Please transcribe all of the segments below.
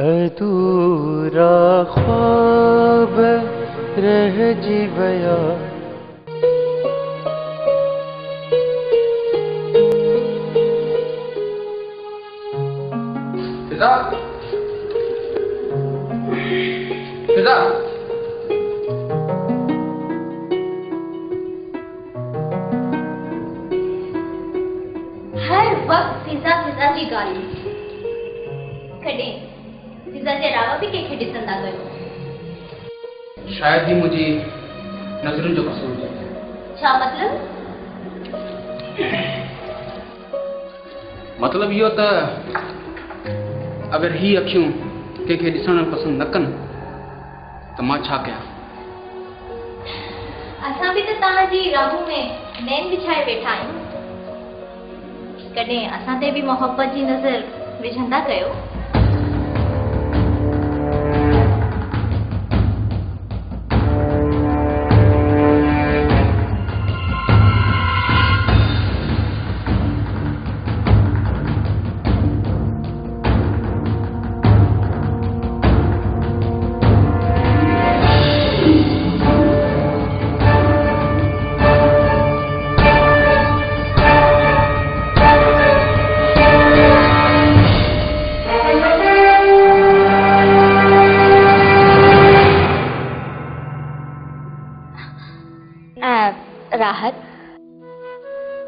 अधूरा ख्वाब रह जी गया। फिजा, फिजा, हर वक्त फिजा फिजा जी ॻाल्हियूं कॾहिं फिजा जे अलावा बि कंहिंखे ॾिसंदा कयो? शायद ही मुझे नज़रुनि जो कसूर है। छा मतलब? मतलब इहो त अगर ही अखियूं कंहिंखे ॾिसण पसंद न कनि त मां छा कयां? असां बि त तव्हांजी राहूं में नैन विछाए वेठा आहियूं। कॾहिं असां ते बि मोहब्बत जी नज़र विझंदा कयो? राहत,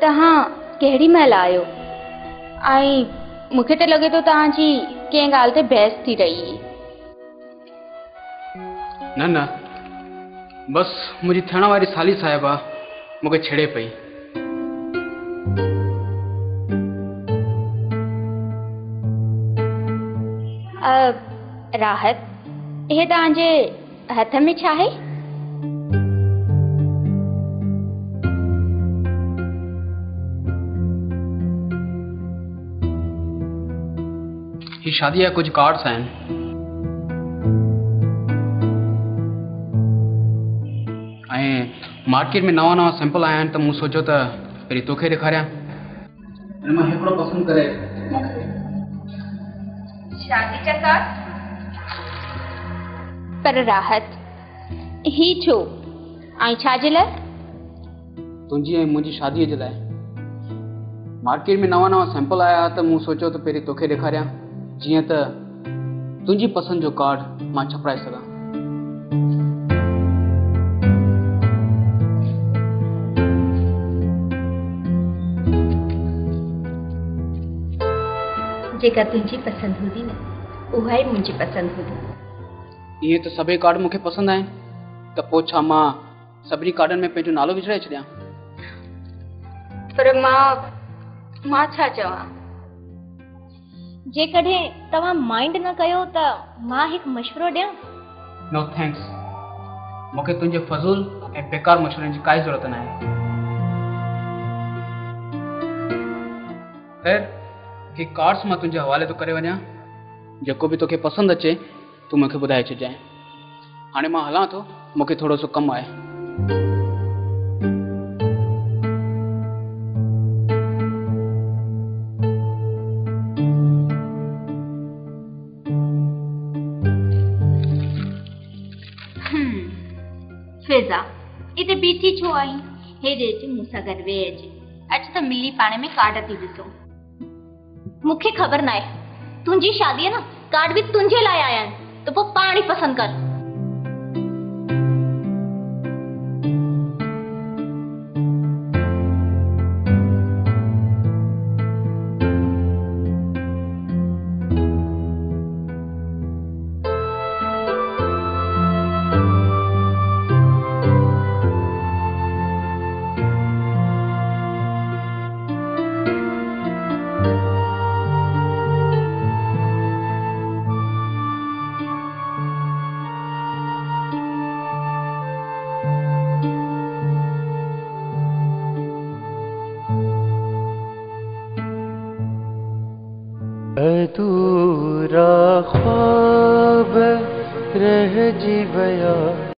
तव्हां कहिड़ी महिल आयो? ऐं मूंखे त लॻे थो तव्हांजी कंहिं ॻाल्हि ते बहस थी रही। न न, बस मुंहिंजी थियण वारी साली साहिबा मूंखे छेड़े पई। राहत, इहे तव्हांजे हथ में छा आहे? ही शादी जा कुछ कार्ड्स आहिनि। ऐं मार्केट में नवा नवा सैंपल आया आहिनि त मूं सोचियो त पहिरीं तोखे ॾेखारियां। हिन मां हिकिड़ो पसंदि करे शादी जा कार्ड? पर राहत, ही छो ऐं छा जे लाइ? तुंहिंजी ऐं मुंहिंजी शादीअ जे लाइ। मार्केट में नवा नवा सैंपल आया त मूं सोचियो त पहिरीं तोखे ॾेखारियां, जीअं त तुंहिंजी पसंदि जो कार्ड मां छपाए सघां। जेका तुंहिंजी पसंदि हूंदी न, उहा ई मुंहिंजी पसंदि हूंदी। ईअं त सभई कार्ड मूंखे पसंदि आहिनि, त पोइ छा मां सभिनी कार्डनि में पंहिंजो नालो विझाए छॾियां? पर मां छा चवां? जेकॾहिं तव्हां माइंड न कयो त मां हिकु मशवरो ॾियां? नो थैंक्स, मूंखे तुंहिंजे फज़ूल ऐं बेकार मशवरनि जी काई ज़रूरत न आहे। ख़ैर, ही कार्ड्स मां तुंहिंजे हवाले थो करे वञां। जेको बि तोखे पसंदि अचे तूं मूंखे ॿुधाए छॾिजांइ। हाणे मां हलां थो, मूंखे थोरो सो कमु आहे। फिजा, इते बीठी छो आई? हेॾे अच, मूंसां गॾु वेह अच। अच त मिली पाणे में कार्ड थी ॾिसूं। मूंखे ख़बर न आहे, तुंहिंजी शादी आहे न, कार्ड बि तुंहिंजे लाइ आया आहिनि, त पोइ पाण ई पसंदि कर। अधूरा ख्वाब रह जी गया।